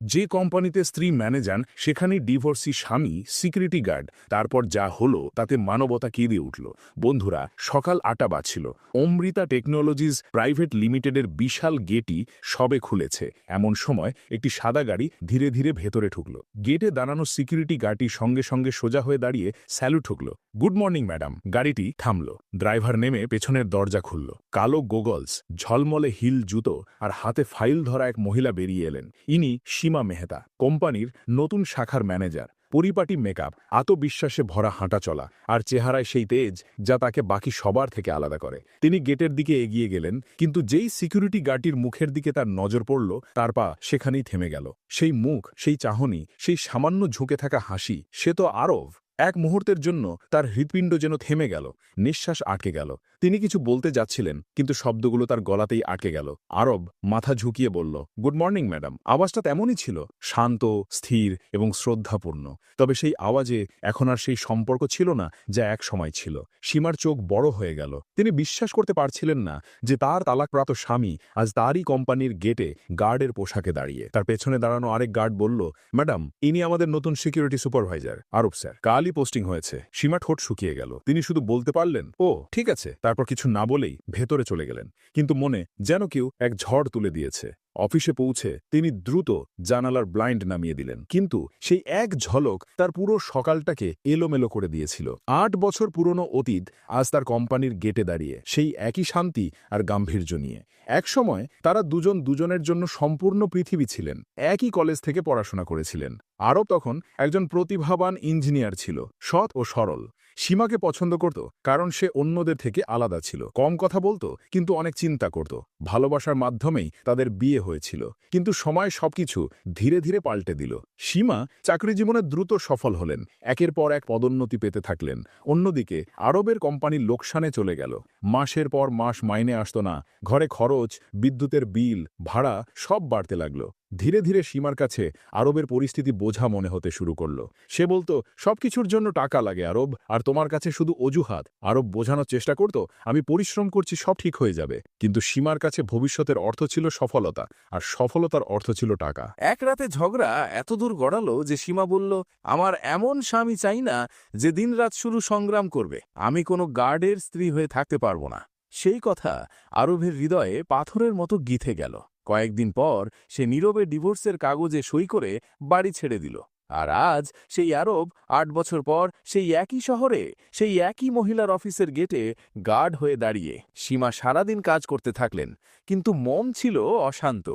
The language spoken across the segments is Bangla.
যে কোম্পানিতে স্ত্রী ম্যানেজার সেখানেই ডিভোর্সি স্বামী সিকিউরিটি গার্ড। তারপর যা হলো তাতে মানবতা কেঁদে উঠল। বন্ধুরা, সকাল ৮টা বাজছিল। অমৃতা টেকনোলজিস প্রাইভেট লিমিটেডের বিশাল গেটই সবে খুলেছে। এমন সময় একটি সাদা গাড়ি ধীরে ধীরে ভেতরে ঢুকল। গেটে দাঁড়ানো সিকিউরিটি গার্ডটি সঙ্গে সঙ্গে সোজা হয়ে দাঁড়িয়ে স্যালুট ঠুকল। Good morning madam. গাড়িটি থামল। ড্রাইভার নেমে পেছনের দরজা খুলল। কালো গোগলস, ঝলমলে হিল জুতো আর হাতে ফাইল ধরা এক মহিলা বেরিয়ে এলেন। ইনি সীমা মেহতা, কোম্পানির নতুন শাখার ম্যানেজার। পরিপাটি মেকআপ, আত্মবিশ্বাসে ভরা হাঁটা চলা আর চেহারায় সেই তেজ যা তাকে বাকি সবার থেকে আলাদা করে। তিনি গেটের দিকে এগিয়ে গেলেন, কিন্তু যেই সিকিউরিটি গার্ডটির মুখের দিকে তার নজর পড়ল, তার পা সেখানেই থেমে গেল। সেই মুখ, সেই চাহনি, সেই সামান্য ঝুঁকে থাকা হাসি, সে তো আরব। এক মুহূর্তের জন্য তার হৃৎপিণ্ড যেন থেমে গেল, নিঃশ্বাস আটকে গেল। তিনি কিছু বলতে যাচ্ছিলেন, কিন্তু শব্দগুলো তার গলাতেই আটকে গেল। আরব মাথা ঝুঁকিয়ে বলল, গুড মর্নিং ম্যাডাম। আওয়াজটা তেমনই ছিল, শান্ত, স্থির এবং শ্রদ্ধাপূর্ণ। তবে সেই আওয়াজে এখন আর সেই সম্পর্ক ছিল না যা এক সময় ছিল। সীমার চোখ বড় হয়ে গেল। তিনি বিশ্বাস করতে পারছিলেন না যে তার তালাকপ্রাপ্ত স্বামী আজ তারই কোম্পানির গেটে গার্ডের পোশাকে দাঁড়িয়ে। তার পেছনে দাঁড়ানো আরেক গার্ড বলল, ম্যাডাম, ইনি আমাদের নতুন সিকিউরিটি সুপারভাইজার আরব স্যার। কালই পোস্টিং হয়েছে। সীমা ঠোঁট শুকিয়ে গেল। তিনি শুধু বলতে পারলেন, ও ঠিক আছে। তারপর কিছু না বলেই ভেতরে চলে গেলেন, কিন্তু মনে যেন কেউ এক ঝড় তুলে দিয়েছে। অফিসে পৌঁছে তিনি দ্রুত জানালার ব্লাইন্ড নামিয়ে দিলেন, কিন্তু সেই এক ঝলক তার পুরো সকালটাকে এলোমেলো করে দিয়েছিল। ৮ বছর পুরনো অতীত আজ তার কোম্পানির গেটে দাঁড়িয়ে, সেই একই শান্তি আর গাম্ভীর্য নিয়ে। একসময় তারা দুজন দুজনের জন্য সম্পূর্ণ পৃথিবী ছিলেন। একই কলেজ থেকে পড়াশোনা করেছিলেন। আরব তখন একজন প্রতিভাবান ইঞ্জিনিয়ার ছিল, সৎ ও সরল। সীমাকে পছন্দ করত কারণ সে অন্যদের থেকে আলাদা ছিল। কম কথা বলতো, কিন্তু অনেক চিন্তা করত। ভালোবাসার মাধ্যমেই তাদের বিয়ে হয়েছিল। কিন্তু সময় সবকিছু ধীরে ধীরে পাল্টে দিল। সীমা চাকরি জীবনে দ্রুত সফল হলেন, একের পর এক পদোন্নতি পেতে থাকলেন। অন্যদিকে আরবের কোম্পানির লোকসানে চলে গেল। মাসের পর মাস মাইনে আসত না। ঘরে খরচ, বিদ্যুতের বিল, ভাড়া সব বাড়তে লাগলো। ধীরে ধীরে সীমার কাছে আরবের পরিস্থিতি বোঝা মনে হতে শুরু করলো। সে বলতো, সবকিছুর জন্য টাকা লাগে আরব, আর তোমার কাছে শুধু অজুহাত। আরব বোঝানোর চেষ্টা করত, আমি পরিশ্রম করছি, সব ঠিক হয়ে যাবে। কিন্তু সীমার কাছে ভবিষ্যতের অর্থ ছিল সফলতা, আর সফলতার অর্থ ছিল টাকা। এক রাতে ঝগড়া এতদূর গড়ালো যে সীমা বলল, আমার এমন স্বামী চাই না যে দিনরাত শুরু সংগ্রাম করবে। আমি কোনো গার্ডের স্ত্রী হয়ে থাকতে পারবো না। সেই কথা আরবের হৃদয়ে পাথরের মতো গিথে গেল। কয়েকদিন পর সে নীরবে ডিভোর্সের কাগজে সই করে বাড়ি ছেড়ে দিল। আর আজ সেই আরব ৮ বছর পর সেই একই শহরে, সেই একই মহিলার অফিসের গেটে গার্ড হয়ে দাঁড়িয়ে। সীমা সারাদিন কাজ করতে থাকলেন, কিন্তু মন ছিল অশান্ত।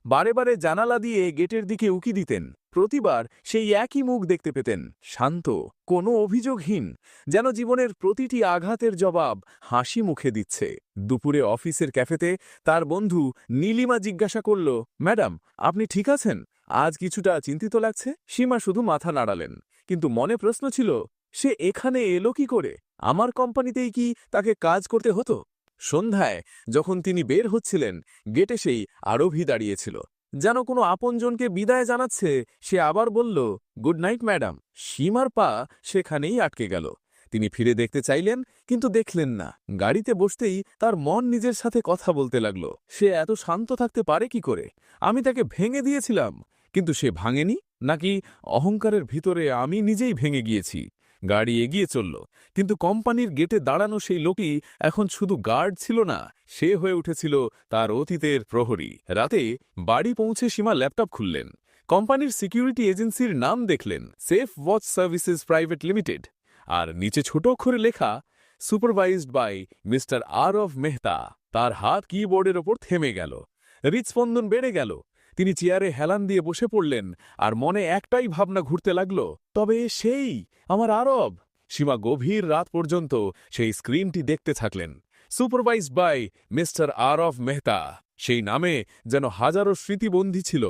বারে বারে জানালা দিয়ে গেটের দিকে উকি দিতেন। প্রতিবার সেই একই মুখ দেখতে পেতেন, শান্ত, কোনো অভিযোগহীন, যেন জীবনের প্রতিটি আঘাতের জবাব হাসি মুখে দিচ্ছে। দুপুরে অফিসের ক্যাফেতে তার বন্ধু নীলিমা জিজ্ঞাসা করল, ম্যাডাম, আপনি ঠিক আছেন? আজ কিছুটা চিন্তিত লাগছে। সীমা শুধু মাথা নাড়ালেন, কিন্তু মনে প্রশ্ন ছিল, সে এখানে এলো কি করে? আমার কোম্পানিতেই কি তাকে কাজ করতে হতো? সন্ধ্যায় যখন তিনি বের হচ্ছিলেন, গেটে সেই আরবি দাঁড়িয়েছিল, যেন কোনো আপনজনকে বিদায় জানাচ্ছে। সে আবার বলল, গুড নাইট ম্যাডাম। সীমার পা সেখানেই আটকে গেল। তিনি ফিরে দেখতে চাইলেন, কিন্তু দেখলেন না। গাড়িতে বসতেই তার মন নিজের সাথে কথা বলতে লাগলো, সে এত শান্ত থাকতে পারে কি করে? আমি তাকে ভেঙে দিয়েছিলাম, কিন্তু সে ভাঙেনি। নাকি অহংকারের ভিতরে আমি নিজেই ভেঙে গিয়েছি? গাড়ি এগিয়ে চলল, কিন্তু কোম্পানির গেটে দাঁড়ানো সেই লোকই এখন শুধু গার্ড ছিল না, সে হয়ে উঠেছিল তার অতীতের প্রহরী। রাতে বাড়ি পৌঁছে সীমা ল্যাপটপ খুললেন। কোম্পানির সিকিউরিটি এজেন্সির নাম দেখলেন, Safe Watch Services Private Limited. আর নিচে ছোট অক্ষরে লেখা, supervised by mister Arab Mehta. তার হাত কিবোর্ডের ওপর থেমে গেল। হৃৎস্পন্দন বেড়ে গেল। তিনি চেয়ারে হেলান দিয়ে বসে পড়লেন, আর মনে একটাই ভাবনা ঘুরতে লাগল, তবে সেই আমার আরব। সীমা গভীর রাত পর্যন্ত সেই স্ক্রিনটি দেখতে থাকলেন। Supervised by mister Arab Mehta, সেই নামে যেন হাজারো স্মৃতিবন্দী ছিল।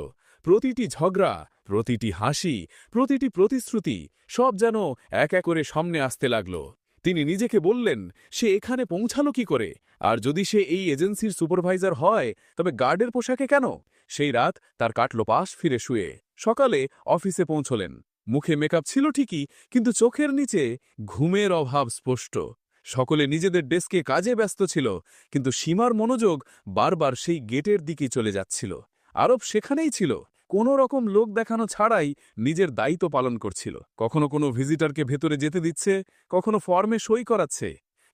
প্রতিটি ঝগড়া, প্রতিটি হাসি, প্রতিটি প্রতিশ্রুতি সব যেন এক এক করে সামনে আসতে লাগল। তিনি নিজেকে বললেন, সে এখানে পৌঁছালো কি করে? আর যদি সে এই এজেন্সির সুপারভাইজার হয়, তবে গার্ডের পোশাকে কেন? সেই রাত তার কাটল পাশ ফিরে শুয়ে। সকালে অফিসে পৌঁছলেন। মুখে মেকআপ ছিল ঠিকই, কিন্তু চোখের নিচে ঘুমের অভাব স্পষ্ট। সকলে নিজেদের ডেস্কে কাজে ব্যস্ত ছিল, কিন্তু সীমার মনোযোগ বারবার সেই গেটের দিকে চলে যাচ্ছিল। আরব সেখানেই ছিল, কোনো রকম লোক দেখানো ছাড়াই নিজের দায়িত্ব পালন করছিল। কখনো কোনো ভিজিটরকে ভেতরে যেতে দিচ্ছে, কখনো ফর্মে সই করাচ্ছে।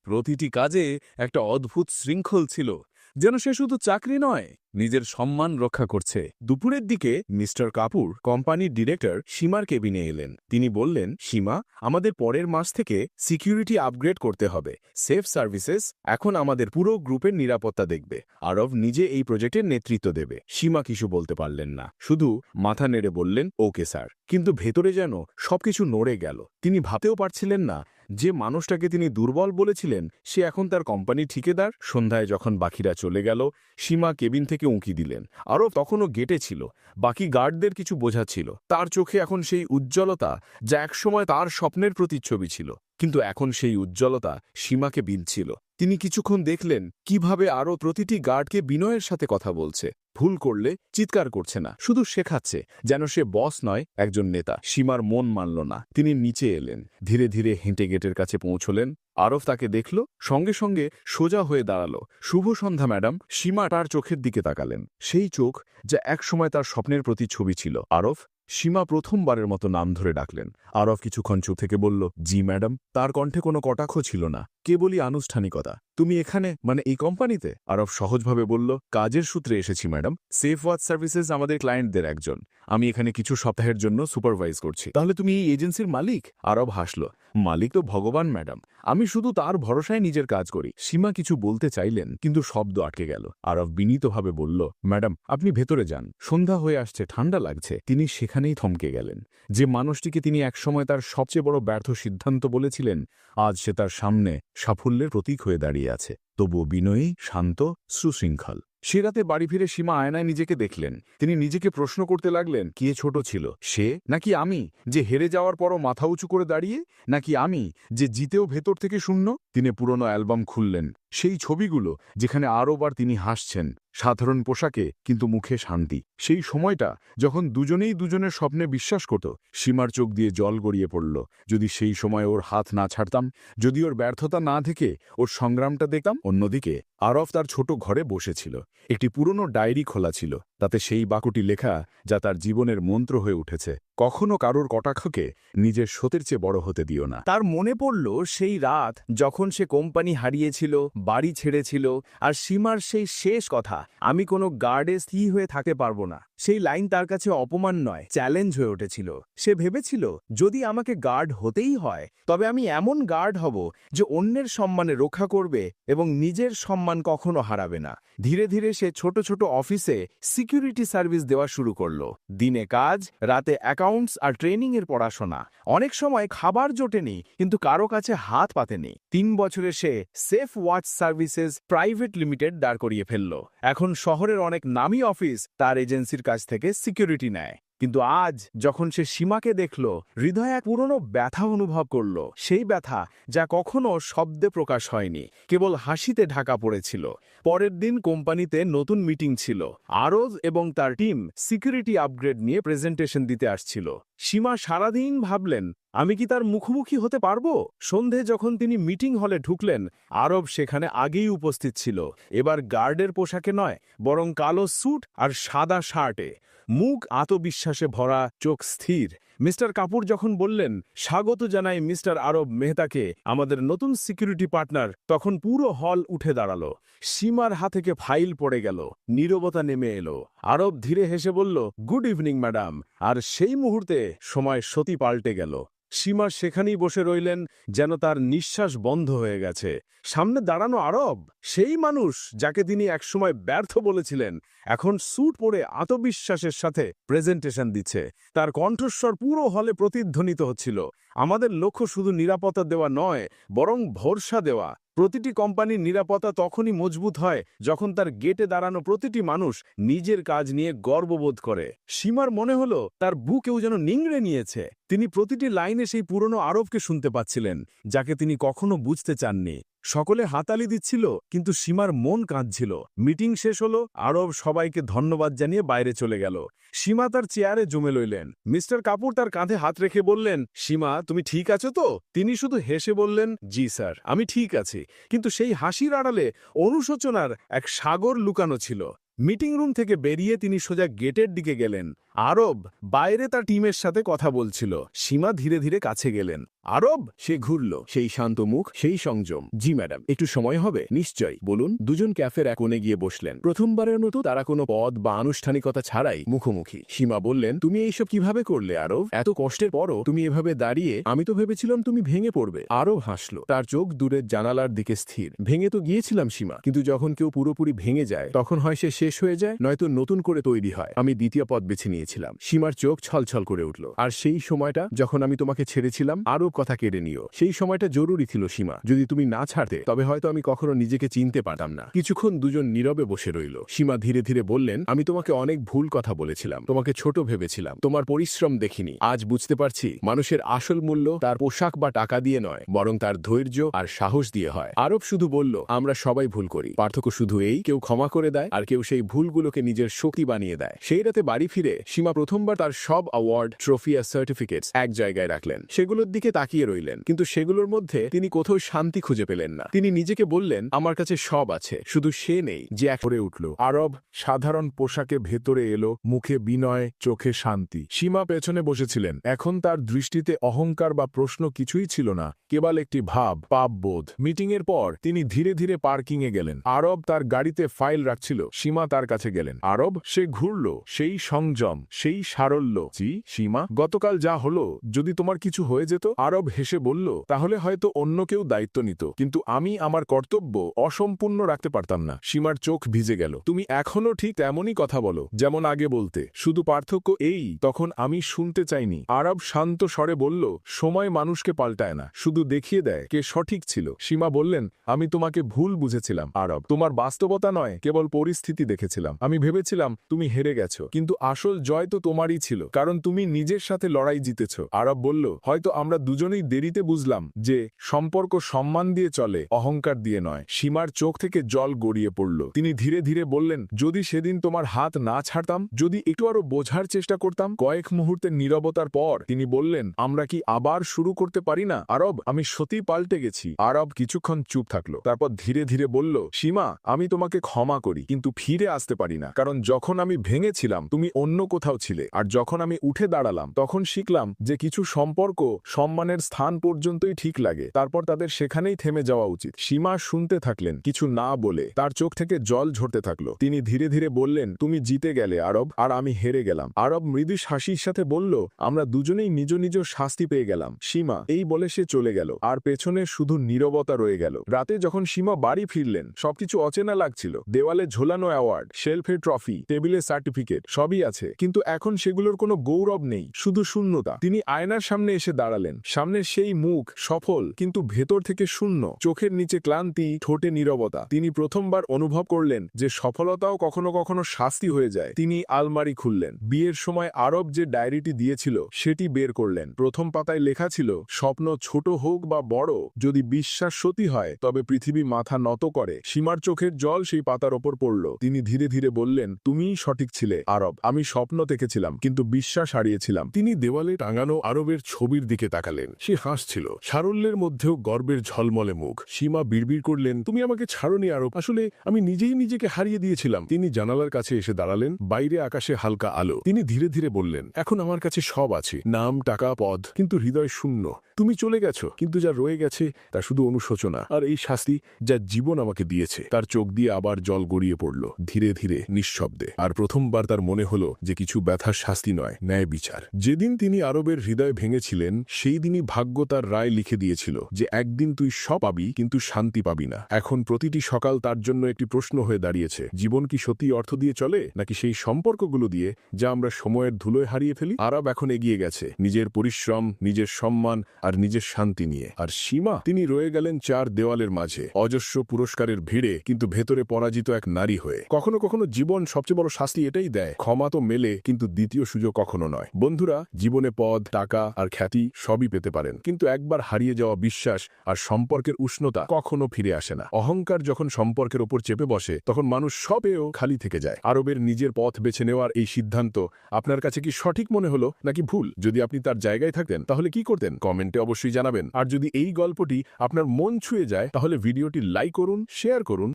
প্রতিটি কাজে একটা অদ্ভুত শৃঙ্খল ছিল, যেন সে শুধু চাকরি নয়, নিজের সম্মান রক্ষা করছে। দুপুরের দিকে মিস্টার কাপুর কোম্পানির ডিরেক্টর সীমার কেবিনে এলেন। তিনি বললেন, সীমা, আমাদের পরের মাস থেকে সিকিউরিটি আপগ্রেড করতে হবে। সেফ সার্ভিসেস এখন আমাদের পুরো গ্রুপের নিরাপত্তা দেখবে। আরব নিজে এই প্রজেক্টের নেতৃত্ব দেবে। সীমা কিছু বলতে পারলেন না, শুধু মাথা নেড়ে বললেন, ওকে স্যার। কিন্তু ভেতরে যেন সবকিছু নড়ে গেল। তিনি ভাবতেও পারছিলেন না যে মানুষটাকে তিনি দুর্বল বলেছিলেন সে এখন তার কোম্পানির ঠিকাদার। সন্ধ্যায় যখন বাকিরা চলে গেল, সীমা কেবিন থেকে উঁকি দিলেন। আরও তখনও গেটে ছিল। বাকি গার্ডদের কিছু বোঝাচ্ছিল। তার চোখে এখন সেই উজ্জ্বলতা যা একসময় তার স্বপ্নের প্রতিচ্ছবি ছিল। কিন্তু এখন সেই উজ্জ্বলতা সীমাকে বিঁধছিল। তিনি কিছুক্ষণ দেখলেন কিভাবে আরও প্রতিটি গার্ডকে বিনয়ের সাথে কথা বলছে। ভুল করলে চিৎকার করছে না, শুধু শেখাচ্ছে, যেন সে বস নয়, একজন নেতা। সীমার মন মানল না। তিনি নিচে এলেন, ধীরে ধীরে হেঁটে গেটের কাছে পৌঁছলেন। আরব তাকে দেখল, সঙ্গে সঙ্গে সোজা হয়ে দাঁড়ালো। শুভ সন্ধ্যা ম্যাডাম। সীমা তার চোখের দিকে তাকালেন, সেই চোখ যা একসময় তার স্বপ্নের প্রতিচ্ছবি ছিল। আরব। সীমা প্রথমবারের মতো নাম ধরে ডাকলেন। আরব কিছুক্ষণ চুপ থেকে বলল, জি ম্যাডাম। তার কণ্ঠে কোনো কটাক্ষ ছিল না, কেবলই আনুষ্ঠানিকতা। তুমি এখানে, মানে এই কোম্পানিতে? আরব সহজভাবে বলল, কাজের সূত্রে এসেছি ম্যাডাম। সেফ ওয়াচ সার্ভিসেস আমাদের ক্লায়েন্টদের একজন। আমি এখানে কিছু সপ্তাহের জন্য সুপারভাইজ করছি। তাহলে তুমি এই এজেন্সির মালিক? আরব হাসল, মালিক তো ভগবান ম্যাডাম, আমি শুধু তার ভরসায় নিজের কাজ করি। সীমা কিছু বলতে চাইলেন, কিন্তু শব্দ আটকে গেল। আরব বিনীতভাবে বলল, ম্যাডাম আপনি ভেতরে যান, সন্ধ্যা হয়ে আসছে, ঠান্ডা লাগছে। তিনি সেখানেই থমকে গেলেন। যে মানুষটিকে তিনি একসময় তার সবচেয়ে বড় ব্যর্থ সিদ্ধান্ত বলেছিলেন, আজ সে তার সামনে সাফল্যের প্রতীক হয়ে দাঁড়িয়ে আছে, তবুও বিনয়ী, শান্ত, সুশৃঙ্খল। সে রাতে বাড়ি ফিরে সীমা আয়নায় নিজেকে দেখলেন। তিনি নিজেকে প্রশ্ন করতে লাগলেন, কে ছোট ছিল, সে নাকি আমি, যে হেরে যাওয়ার পরও মাথা উঁচু করে দাঁড়িয়ে, নাকি আমি যে জিতেও ভেতর থেকে শূন্য? তিনি পুরনো অ্যালবাম খুললেন, সেই ছবিগুলো যেখানে আরোবার তিনি হাসছেন, সাধারণ পোশাকে কিন্তু মুখে শান্তি। সেই সময়টা যখন দুজনেই দুজনের স্বপ্নে বিশ্বাস করত। সীমার চোখ দিয়ে জল গড়িয়ে পড়ল। যদি সেই সময় ওর হাত না ছাড়তাম, যদি ওর ব্যর্থতা না দেখে ওর সংগ্রামটা দেখতাম। অন্যদিকে আরব তার ছোট ঘরে বসেছিল। একটি পুরনো ডায়েরি খোলা ছিল, তাতে সেই বাক্যটি লেখা যা তার জীবনের মন্ত্র হয়ে উঠেছে, কখনো কারোর কটাক্ষকে নিজের সতের চেয়ে বড় হতে দিও না। তার মনে পড়ল সেই রাত যখন সে কোম্পানি হারিয়েছিল, বাড়ি ছেড়েছিল, আর সীমার সেই শেষ কথা, আমি কোনো গার্ডে স্থির হয়ে থাকতে পারবো না। সেই লাইন তার কাছে অপমান নয়, চ্যালেঞ্জ হয়ে উঠেছিল। সে ভেবেছিল, যদি আমাকে গার্ড হতেই হয়, তবে আমি এমন গার্ড হব যে অন্যের সম্মানে রক্ষা করবে এবং নিজের সম্মান কখনো হারাবে না। ধীরে ধীরে সে ছোট ছোট অফিসে সিকিউরিটি সার্ভিস দেওয়া শুরু করলো। দিনে কাজ, রাতে অ্যাকাউন্টস আর ট্রেনিংয়ের পড়াশোনা। অনেক সময় খাবার জোটেনি, কিন্তু কারো কাছে হাত পাতেনি। 3 বছরে সে Safe Watch Services Private Limited দাঁড় করিয়ে ফেলল। এখন শহরের অনেক নামী অফিস তার এজেন্সির কাছ থেকে সিকিউরিটি নেয়। কিন্তু আজ যখন সে সীমাকে দেখল, হৃদয়ে এক পুরনো ব্যথা অনুভব করল। সেই ব্যথা যা কখনো শব্দে প্রকাশ হয়নি, কেবল হাসিতে ঢাকা পড়েছিল। পরের দিন কোম্পানিতে নতুন মিটিং ছিল। আরজ এবং তার টিম সিকিউরিটি আপগ্রেড নিয়ে প্রেজেন্টেশন দিতে আসছিল। সীমা সারাদিন ভাবলেন, আমি কি তার মুখোমুখি হতে পারবো? সন্ধে যখন তিনি মিটিং হলে ঢুকলেন, আরব সেখানে আগেই উপস্থিত ছিল। এবার গার্ডের পোশাকে নয়, বরং কালো স্যুট আর সাদা শার্টে, মুখ আত্মবিশ্বাসে ভরা, চোখ স্থির। মিস্টার কাপুর যখন বললেন, স্বাগত জানাই মিস্টার আরব মেহতাকে, আমাদের নতুন সিকিউরিটি পার্টনার, তখন পুরো হল উঠে দাঁড়ালো। সীমার হাত থেকে ফাইল পড়ে গেল, নীরবতা নেমে এলো। আরব ধীরে হেসে বলল, গুড ইভিনিং ম্যাডাম। আর সেই মুহূর্তে সময় সত্যি পাল্টে গেল। সীমা সেখানেই বসে রইলেন, যেন তার নিঃশ্বাস বন্ধ হয়ে গেছে। সামনে দাঁড়ানো আরব, সেই মানুষ যাকে তিনি একসময় ব্যর্থ বলেছিলেন, এখন স্যুট পরে আত্মবিশ্বাসের সাথে প্রেজেন্টেশন দিচ্ছে। তার কণ্ঠস্বর পুরো হলে প্রতিধ্বনিত হচ্ছিল, আমাদের লক্ষ্য শুধু নিরাপত্তা দেওয়া নয়, বরং ভরসা দেওয়া। প্রতিটি কোম্পানির নিরাপত্তা তখনই মজবুত হয় যখন তার গেটে দাঁড়ানো প্রতিটি মানুষ নিজের কাজ নিয়ে গর্ববোধ করে। সীমার মনে হলো তার বুকেও যেন নিংড়ে নিয়েছে। তিনি প্রতিটি লাইনে সেই পুরনো আরবকে শুনতে পাচ্ছিলেন, যাকে তিনি কখনো বুঝতে চাননি। সকলে হাতালি দিচ্ছিল, কিন্তু সীমার মন কাঁদছিল। মিটিং শেষ হলো, আরব সবাইকে ধন্যবাদ জানিয়ে বাইরে চলে গেল। সীমা তার চেয়ারে জমে লইলেন। মিস্টার কাপুর তার কাঁধে হাত রেখে বললেন, সীমা তুমি ঠিক আছো তো? তিনি শুধু হেসে বললেন, জি স্যার, আমি ঠিক আছি। কিন্তু সেই হাসির আড়ালে অনুশোচনার এক সাগর লুকানো ছিল। মিটিং রুম থেকে বেরিয়ে তিনি সোজা গেটের দিকে গেলেন। আরব বাইরে তার টিমের সাথে কথা বলছিল। সীমা ধীরে ধীরে কাছে গেলেন। আরব, সে ঘুরল, সেই শান্ত মুখ, সেই সংযম। জি ম্যাডাম, একটু সময় হবে? নিশ্চয়, বলুন। দুজন ক্যাফের এক কোণে গিয়ে বসলেন। প্রথমবারের মতো তারা কোনো পদ বা আনুষ্ঠানিকতা ছাড়াই মুখোমুখি। সীমা বললেন, তুমি এইসব কিভাবে করলে আরব? এত কষ্টের পরও তুমি এভাবে দাঁড়িয়ে? আমি তো ভেবেছিলাম তুমি ভেঙে পড়বে। আরব হাসল, তার চোখ দূরের জানালার দিকে স্থির। ভেঙে তো গিয়েছিলাম সীমা, কিন্তু যখন কেউ পুরোপুরি ভেঙে যায় তখন হয় সে শেষ হয়ে যায়, নয়তো নতুন করে তৈরি হয়। আমি দ্বিতীয় পথ বেছে নিয়েছিলাম। সীমার চোখ ছলছল করে উঠল। আর সেই সময়টা যখন আমি তোমাকে ছেড়েছিলাম, আরব কথা কেড়ে নিও, সেই সময়টা জরুরি ছিল সীমা। যদি তুমি না ছাড়তে তবে হয়তো আমি কখনো নিজেকে চিনতে পারতাম না। কিছুক্ষণ দুজন নীরবে বসে রইল। সীমা ধীরে ধীরে বললেন, আমি তোমাকে অনেক ভুল কথা বলেছিলাম, তোমাকে ছোট ভেবেছিলাম, তোমার পরিশ্রম দেখিনি। আজ বুঝতে পারছি মানুষের আসল মূল্য তার পোশাক বা টাকা দিয়ে নয়, বরং তার ধৈর্য আর সাহস দিয়ে হয়। আরব শুধু বলল, আমরা সবাই ভুল করি, পার্থক্য শুধু এই, কেউ ক্ষমা করে দেয় আর কেউ সেই ভুলগুলোকে নিজের শক্তি বানিয়ে দেয়। সেই রাতে বাড়ি ফিরে সীমা প্রথমবার তার সব অ্যাওয়ার্ড, ট্রফি আর সার্টিফিকেটস এক জায়গায় রাখলেন। সেগুলোর দিকে তাকিয়ে রইলেন, কিন্তু সেগুলোর মধ্যে তিনি কোথাও শান্তি খুঁজে পেলেন না। তিনি নিজেকে বললেন, আমার কাছে সব আছে, শুধু সে নেই যে এক করে উঠল। আরব সাধারণ পোশাকে ভেতরে এলো, মুখে বিনয়, চোখে শান্তি। সীমা পেছনে বসেছিলেন। এখন তার দৃষ্টিতে অহংকার বা প্রশ্ন কিছুই ছিল না, কেবল একটি ভাব, পাপবোধ। মিটিং এর পর তিনি ধীরে ধীরে পার্কিং এ গেলেন। আরব তার গাড়িতে ফাইল রাখছিল। সীমা তার কাছে গেলেন। আরব, সে ঘুরল, সেই সংযম, সেই সারল্য। জি সীমা, গতকাল যা হলো, যদি তোমার কিছু হয়ে যেত? আরব হেসে বলল, তাহলে হয়তো অন্য কেউ দায়িত্ব নিত, কিন্তু আমি আমার কর্তব্য অসম্পূর্ণ রাখতে পারতাম না। সীমার চোখ ভিজে গেল। তুমি এখনো ঠিক তেমনই কথা বলো, যেমন আগে বলতে, শুধু পার্থক্য এই, তখন আমি শুনতে চাইনি। আরব শান্ত স্বরে বলল, সময় মানুষকে পাল্টায় না, শুধু দেখিয়ে দেয় কে সঠিক ছিল। সীমা বললেন, আমি তোমাকে ভুল বুঝেছিলাম আরব, তোমার বাস্তবতা নয়, কেবল পরিস্থিতি দেখেছিলাম। আমি ভেবেছিলাম তুমি হেরে গেছো, কিন্তু আসল জয় তো তোমারই ছিল, কারণ তুমি নিজের সাথে লড়াই জিতেছ। আরব বলল, হয়তো আমরা দুজনেই দেরিতে বুঝলাম যে সম্পর্ক সম্মান দিয়ে চলে, অহংকার দিয়ে নয়। সীমার চোখ থেকে জল গড়িয়ে পড়ল। তিনি ধীরে ধীরে বললেন, যদি সেদিন তোমার হাত না ছাড়তাম, যদি একটু আরো বোঝার চেষ্টা করতাম। কয়েক মুহূর্তের নীরবতার পর তিনি বললেন, আমরা কি আবার শুরু করতে পারি না? আরব, আমি সত্যি পাল্টে গেছি। আরব কিছুক্ষণ চুপ থাকলো, তারপর ধীরে ধীরে বলল, সীমা, আমি তোমাকে ক্ষমা করি, কিন্তু ফিরে আসতে পারি না, কারণ যখন আমি ভেঙেছিলাম তুমি অন্য কোথাও ছিলে, আর যখন আমি উঠে দাঁড়ালাম তখন শিখলাম যে কিছু সম্পর্ক সম্মানের স্থান পর্যন্তই ঠিক লাগে, তারপর তাদের সেখানেই থেমে যাওয়া উচিত। সীমা শুনতে থাকলেন, কিছু না বলে। তার চোখ থেকে জল ঝরতে থাকলো। তিনি ধীরে ধীরে বললেন, তুমি জিতে গেলে আরব, আর আমি হেরে গেলাম। আরব মৃদু হাসির সাথে বলল, আমরা দুজনেই নিজ নিজ শাস্তি পেয়ে গেলাম। সীমা এই বলে সে চলে গেল, আর পেছনে শুধু নীরবতা রয়ে গেল। রাতে যখন সীমা বাড়ি ফিরলেন, সবকিছু অচেনা লাগছিল। দেওয়ালে ঝোলানো অ্যাওয়ার্ড, শেলফে ট্রফি, টেবিলে সার্টিফিকেট, সবই আছে, কিন্তু এখন সেগুলোর কোনো গৌরব নেই, শুধু শূন্যতা। তিনি আয়নার সামনে এসে দাঁড়ালেন। সামনে সেই মুখ, সফল কিন্তু ভেতর থেকে শূন্য, চোখের নিচে ক্লান্তি, ঠোঁটে নীরবতা। তিনি প্রথমবার অনুভব করলেন যে সফলতাও কখনো কখনো শাস্তি হয়ে যায়। তিনি আলমারি খুললেন। বিয়ের সময় আরব যে ডায়েরিটি দিয়েছিল সেটি বের করলেন। প্রথম পাতায় লেখা ছিল, স্বপ্ন ছোট হোক বা বড়, যদি বিশ্বাস সত্যি হয় তবে পৃথিবী মাথা নত করে। সীমার চোখের জল সেই পাতার ওপর পড়ল। তিনি ধীরে ধীরে বললেন, তুমিই সঠিক ছিলে আরব, আমি স্বপ্ন দেখেছিলাম কিন্তু বিশ্বাস হারিয়েছিলাম। তিনি দেওয়ালে টাঙানো আরবের ছবির দিকে তাকালেন। সে হাসছিল, সারল্যের মধ্যেও গর্বের ঝলমলে মুখ। সীমা বিড়বিড় করলেন, তুমি আমাকে ছাড়োনি আরব, আসলে আমি নিজেই নিজেকে হারিয়ে দিয়েছিলাম। তিনি জানালার কাছে এসে দাঁড়ালেন। বাইরে আকাশে হালকা আলো। তিনি ধীরে ধীরে বললেন, এখন আমার কাছে সব আছে, নাম, টাকা, পদ, কিন্তু হৃদয় শূন্য। তুমি চলে গেছো, কিন্তু যা রয়ে গেছে তা শুধু অনুশোচনা আর এই শাস্তি যা জীবন আমাকে দিয়েছে। তার চোখ দিয়ে আবার জল গড়িয়ে পড়ল, ধীরে ধীরে, নিঃশব্দে। আর প্রথমবার তার মনে হলো যে কিছু ব্যথার শাস্তি নয়, ন্যায় বিচার। যেদিন তিনি আরবের হৃদয় ভেঙেছিলেন, সেই দিনই ভাগ্য তার রায় লিখে দিয়েছিল যে একদিন তুই সব পাবি, কিন্তু শান্তি পাবি না। এখন প্রতিটি সকাল তার জন্য একটি প্রশ্ন হয়ে দাঁড়িয়েছে, জীবন কি সত্যি অর্থ দিয়ে চলে, নাকি সেই সম্পর্কগুলো দিয়ে যা আমরা সময়ের ধুলোয় হারিয়ে ফেলি? আরব এখন এগিয়ে গেছে, নিজের পরিশ্রম, নিজের সম্মান আর নিজের শান্তি নিয়ে। আর সীমা, তিনি রয়ে গেলেন চার দেওয়ালের মাঝে, অজস্র পুরস্কারের ভিড়ে, কিন্তু ভেতরে পরাজিত এক নারী হয়ে। কখনো কখনো জীবন সবচেয়ে বড় শাস্তি এটাই দেয়, ক্ষমা তো মেলে, কিন্তু দ্বিতীয় সুযোগ কখনো নয়। বন্ধুরা, জীবনে পদ, টাকা আর খ্যাতি সবই পেতে পারেন, কিন্তু একবার হারিয়ে যাওয়া বিশ্বাস আর সম্পর্কের উষ্ণতা কখনো ফিরে আসে না। অহংকার যখন সম্পর্কের ওপর চেপে বসে, তখন মানুষ সবেও খালি থেকে যায়। আরবের নিজের পথ বেছে নেওয়ার এই সিদ্ধান্ত আপনার কাছে কি সঠিক মনে হলো নাকি ভুল? যদি আপনি তার জায়গায় থাকতেন তাহলে কি করতেন? কমেন্টে অবশ্যই জানাবেন। আর যদি এই গল্পটি আপনার মন ছুঁয়ে যায় তাহলে ভিডিওটি লাইক করুন, শেয়ার করুন